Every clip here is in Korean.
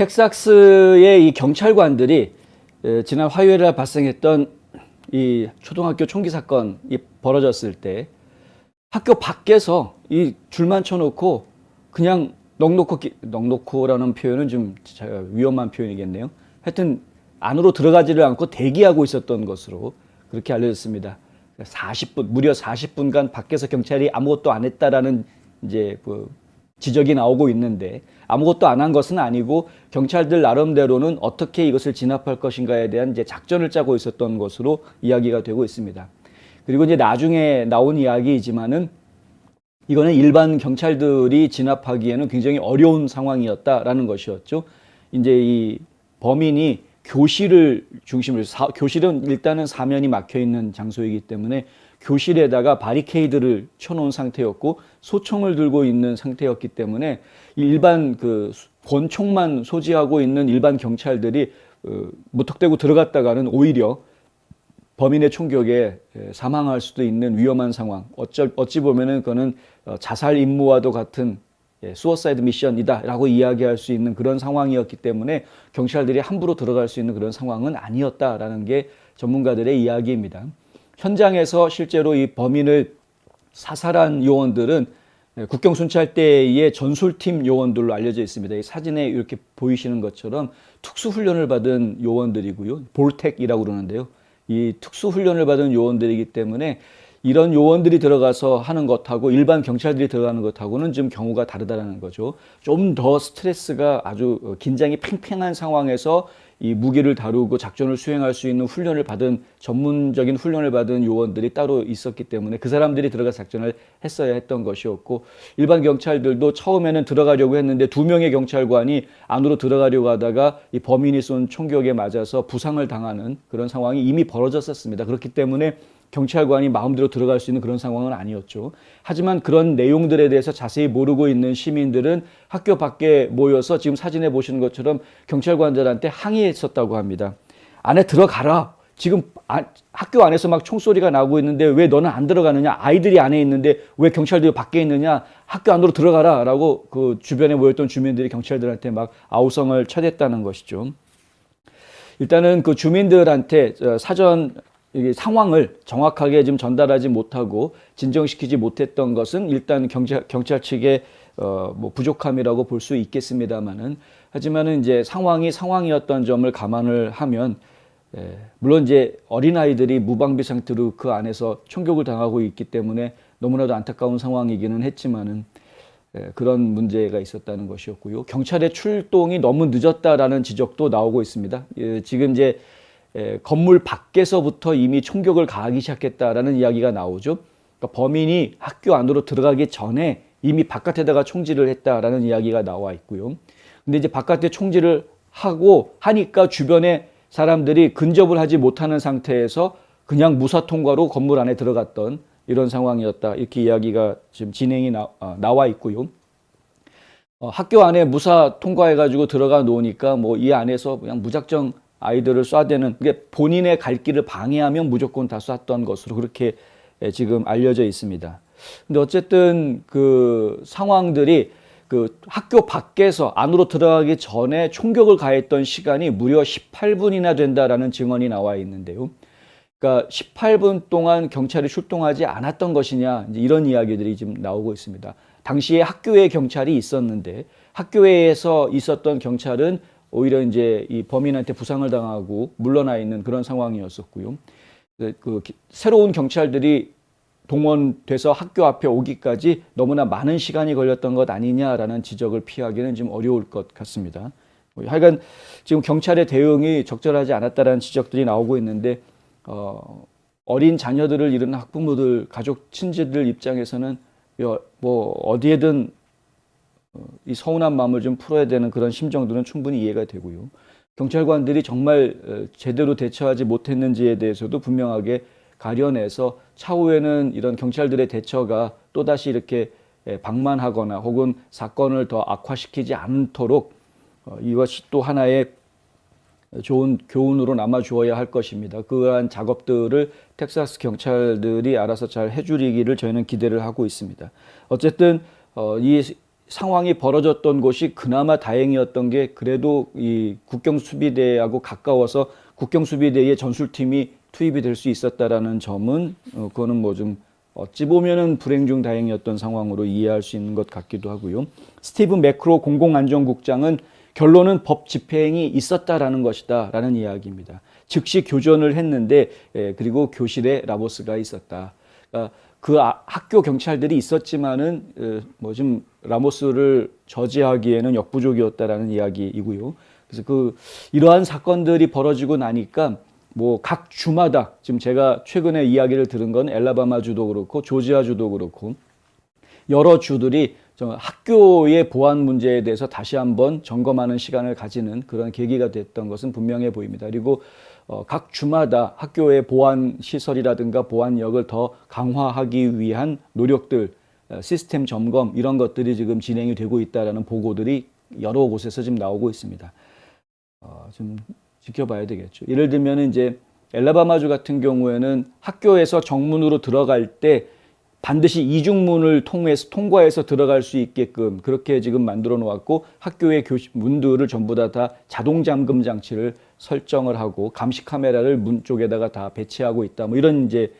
텍사스의 이 경찰관들이 지난 화요일에 발생했던 이 초등학교 총기 사건이 벌어졌을 때 학교 밖에서 이 줄만 쳐놓고 그냥 넉넉히라는 표현은 좀 위험한 표현이겠네요. 하여튼 안으로 들어가지를 않고 대기하고 있었던 것으로 그렇게 알려졌습니다. 40분, 무려 40분간 밖에서 경찰이 아무것도 안 했다라는 이제 지적이 나오고 있는데, 아무것도 안 한 것은 아니고 경찰들 나름대로는 어떻게 이것을 진압할 것인가에 대한 이제 작전을 짜고 있었던 것으로 이야기가 되고 있습니다. 그리고 이제 나중에 나온 이야기이지만은 이거는 일반 경찰들이 진압하기에는 굉장히 어려운 상황이었다라는 것이었죠. 이제 이 범인이 교실을 중심으로, 교실은 일단은 사면이 막혀 있는 장소이기 때문에 교실에다가 바리케이드를 쳐놓은 상태였고 소총을 들고 있는 상태였기 때문에 일반 권총만 소지하고 있는 일반 경찰들이 무턱대고 들어갔다가는 오히려 범인의 총격에 사망할 수도 있는 위험한 상황, 어찌 보면은 그거는 자살 임무와도 같은 수어사이드 미션이다라고 이야기할 수 있는 그런 상황이었기 때문에 경찰들이 함부로 들어갈 수 있는 그런 상황은 아니었다라는 게 전문가들의 이야기입니다. 현장에서 실제로 이 범인을 사살한 요원들은 국경순찰대의 전술팀 요원들로 알려져 있습니다. 이 사진에 이렇게 보이시는 것처럼 특수훈련을 받은 요원들이고요. 볼텍이라고 그러는데요. 이 특수훈련을 받은 요원들이기 때문에 이런 요원들이 들어가서 하는 것하고 일반 경찰들이 들어가는 것하고는 좀 경우가 다르다는 거죠. 좀 더 스트레스가 아주 긴장이 팽팽한 상황에서 이 무기를 다루고 작전을 수행할 수 있는 훈련을 받은, 전문적인 훈련을 받은 요원들이 따로 있었기 때문에 그 사람들이 들어가 작전을 했어야 했던 것이었고, 일반 경찰들도 처음에는 들어가려고 했는데 2명의 경찰관이 안으로 들어가려고 하다가 이 범인이 쏜 총격에 맞아서 부상을 당하는 그런 상황이 이미 벌어졌었습니다. 그렇기 때문에 경찰관이 마음대로 들어갈 수 있는 그런 상황은 아니었죠. 하지만 그런 내용들에 대해서 자세히 모르고 있는 시민들은 학교 밖에 모여서 지금 사진에 보시는 것처럼 경찰관들한테 항의했었다고 합니다. 안에 들어가라. 지금 학교 안에서 막 총소리가 나고 있는데 왜 너는 안 들어가느냐? 아이들이 안에 있는데 왜 경찰들이 밖에 있느냐? 학교 안으로 들어가라. 라고 그 주변에 모였던 주민들이 경찰들한테 막 아우성을 쳐댔다는 것이죠. 일단은 그 주민들한테 사전 상황을 정확하게 지금 전달하지 못하고 진정시키지 못했던 것은 일단 경찰 측의 부족함이라고 볼 수 있겠습니다만은, 하지만은 이제 상황이었던 점을 감안을 하면, 물론 이제 어린아이들이 무방비 상태로 그 안에서 총격을 당하고 있기 때문에 너무나도 안타까운 상황이기는 했지만은, 그런 문제가 있었다는 것이었고요. 경찰의 출동이 너무 늦었다라는 지적도 나오고 있습니다. 지금 이제 건물 밖에서부터 이미 총격을 가하기 시작했다라는 이야기가 나오죠. 그러니까 범인이 학교 안으로 들어가기 전에 이미 바깥에다가 총질을 했다라는 이야기가 나와 있고요. 근데 이제 바깥에 총질을 하니까 주변에 사람들이 근접을 하지 못하는 상태에서 그냥 무사 통과로 건물 안에 들어갔던 이런 상황이었다. 이렇게 이야기가 지금 진행이 나와 있고요. 학교 안에 무사 통과해가지고 들어가 놓으니까 이 안에서 그냥 무작정 아이들을 쏴대는, 그게 본인의 갈 길을 방해하면 무조건 다 쐈던 것으로 그렇게 지금 알려져 있습니다. 근데 어쨌든 그 상황들이 그 학교 밖에서 안으로 들어가기 전에 총격을 가했던 시간이 무려 18분이나 된다라는 증언이 나와 있는데요. 그러니까 18분 동안 경찰이 출동하지 않았던 것이냐, 이제 이런 이야기들이 지금 나오고 있습니다. 당시에 학교에 경찰이 있었는데 학교에서 있었던 경찰은 오히려 이제 이 범인한테 부상을 당하고 물러나 있는 그런 상황이었었고요. 새로운 경찰들이 동원돼서 학교 앞에 오기까지 너무나 많은 시간이 걸렸던 것 아니냐라는 지적을 피하기는 좀 어려울 것 같습니다. 하여간 지금 경찰의 대응이 적절하지 않았다라는 지적들이 나오고 있는데, 어린 자녀들을 잃은 학부모들, 가족, 친지들 입장에서는 어디에든 이 서운한 마음을 좀 풀어야 되는 그런 심정들은 충분히 이해가 되고요. 경찰관들이 정말 제대로 대처하지 못했는지에 대해서도 분명하게 가려내서 차후에는 이런 경찰들의 대처가 또다시 이렇게 방만하거나 혹은 사건을 더 악화시키지 않도록 이것이 또 하나의 좋은 교훈으로 남아주어야 할 것입니다. 그러한 작업들을 텍사스 경찰들이 알아서 잘 해주기를 저희는 기대를 하고 있습니다. 어쨌든 이 상황이 벌어졌던 곳이 그나마 다행이었던 게 그래도 이 국경수비대하고 가까워서 국경수비대의 전술팀이 투입이 될 수 있었다라는 점은 그거는 뭐 좀 어찌 보면은 불행 중 다행이었던 상황으로 이해할 수 있는 것 같기도 하고요. 스티브 매크로 공공안전국장은 결론은 법 집행이 있었다라는 것이다라는 이야기입니다. 즉시 교전을 했는데 그리고 교실에 라모스가 있었다. 그러니까 그 학교 경찰들이 있었지만은 뭐 좀 라모스를 저지하기에는 역부족이었다라는 이야기이고요. 그래서 이러한 사건들이 벌어지고 나니까 뭐 각 주마다 지금 제가 최근에 이야기를 들은 건 엘라바마 주도 그렇고 조지아 주도 그렇고 여러 주들이 학교의 보안 문제에 대해서 다시 한번 점검하는 시간을 가지는 그런 계기가 됐던 것은 분명해 보입니다. 그리고 각 주마다 학교의 보안 시설이라든가 보안력을 더 강화하기 위한 노력들, 시스템 점검 이런 것들이 지금 진행이 되고 있다라는 보고들이 여러 곳에서 지금 나오고 있습니다. 좀 지켜봐야 되겠죠. 예를 들면 이제 엘라바마주 같은 경우에는 학교에서 정문으로 들어갈 때 반드시 이중문을 통과해서 들어갈 수 있게끔 그렇게 지금 만들어 놓았고 학교의 문들을 전부 다 자동 잠금 장치를 설정을 하고 감시 카메라를 문 쪽에다가 다 배치하고 있다. 뭐 이런 이제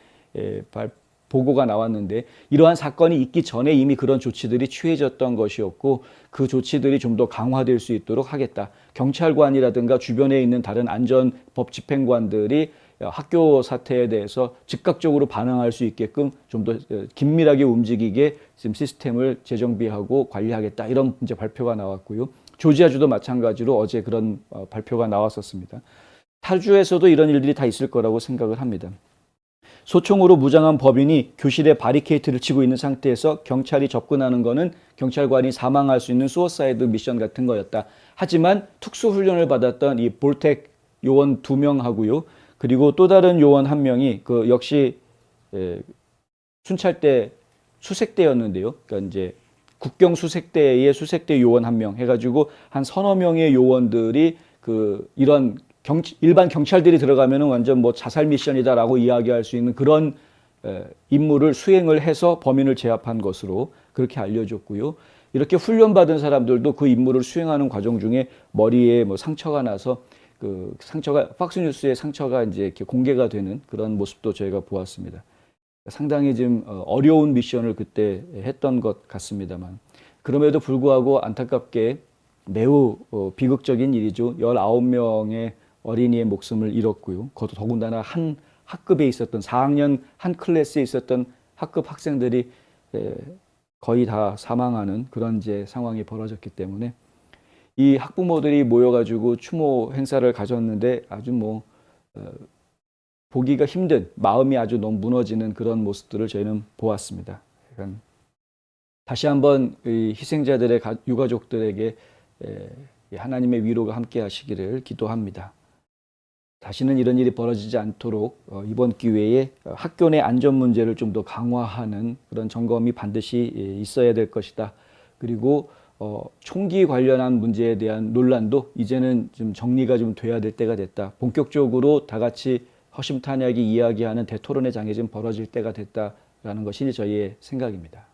보고가 나왔는데 이러한 사건이 있기 전에 이미 그런 조치들이 취해졌던 것이었고 그 조치들이 좀 더 강화될 수 있도록 하겠다. 경찰관이라든가 주변에 있는 다른 안전법 집행관들이 학교 사태에 대해서 즉각적으로 반응할 수 있게끔 좀 더 긴밀하게 움직이게 지금 시스템을 재정비하고 관리하겠다. 이런 이제 발표가 나왔고요. 조지아주도 마찬가지로 어제 그런 발표가 나왔었습니다. 타주에서도 이런 일들이 다 있을 거라고 생각을 합니다. 소총으로 무장한 법인이 교실에 바리케이트를 치고 있는 상태에서 경찰이 접근하는 것은 경찰관이 사망할 수 있는 수어사이드 미션 같은 거였다. 하지만 특수훈련을 받았던 이 볼텍 요원 2명하고요. 그리고 또 다른 요원 1명이 그 역시 순찰대 수색대였는데요. 그러니까 이제 국경 수색대의 수색대 요원 1명 해가지고 한 서너 명의 요원들이 이런 일반 경찰들이 들어가면은 완전 뭐 자살 미션이다라고 이야기할 수 있는 그런 임무를 수행을 해서 범인을 제압한 것으로 그렇게 알려졌고요. 이렇게 훈련받은 사람들도 그 임무를 수행하는 과정 중에 머리에 뭐 상처가 나서 그 상처가 팍스뉴스의 상처가 이제 이렇게 공개가 되는 그런 모습도 저희가 보았습니다. 상당히 좀 어려운 미션을 그때 했던 것 같습니다만 그럼에도 불구하고 안타깝게 매우 비극적인 일이죠. 19명의 어린이의 목숨을 잃었고요. 그것도 더군다나 한 학급에 있었던 4학년 한 클래스에 있었던 학급 학생들이 거의 다 사망하는 그런 이제 상황이 벌어졌기 때문에 이 학부모들이 모여가지고 추모 행사를 가졌는데 아주 뭐 보기가 힘든 마음이 아주 너무 무너지는 그런 모습들을 저희는 보았습니다. 그러니까 다시 한번 이 희생자들의 유가족들에게 하나님의 위로가 함께 하시기를 기도합니다. 다시는 이런 일이 벌어지지 않도록 이번 기회에 학교 내 안전 문제를 좀 더 강화하는 그런 점검이 반드시 있어야 될 것이다. 그리고 총기 관련한 문제에 대한 논란도 이제는 좀 정리가 좀 돼야 될 때가 됐다. 본격적으로 다 같이 허심탄회하게 이야기하는 대토론의 장이 좀 벌어질 때가 됐다라는 것이 저희의 생각입니다.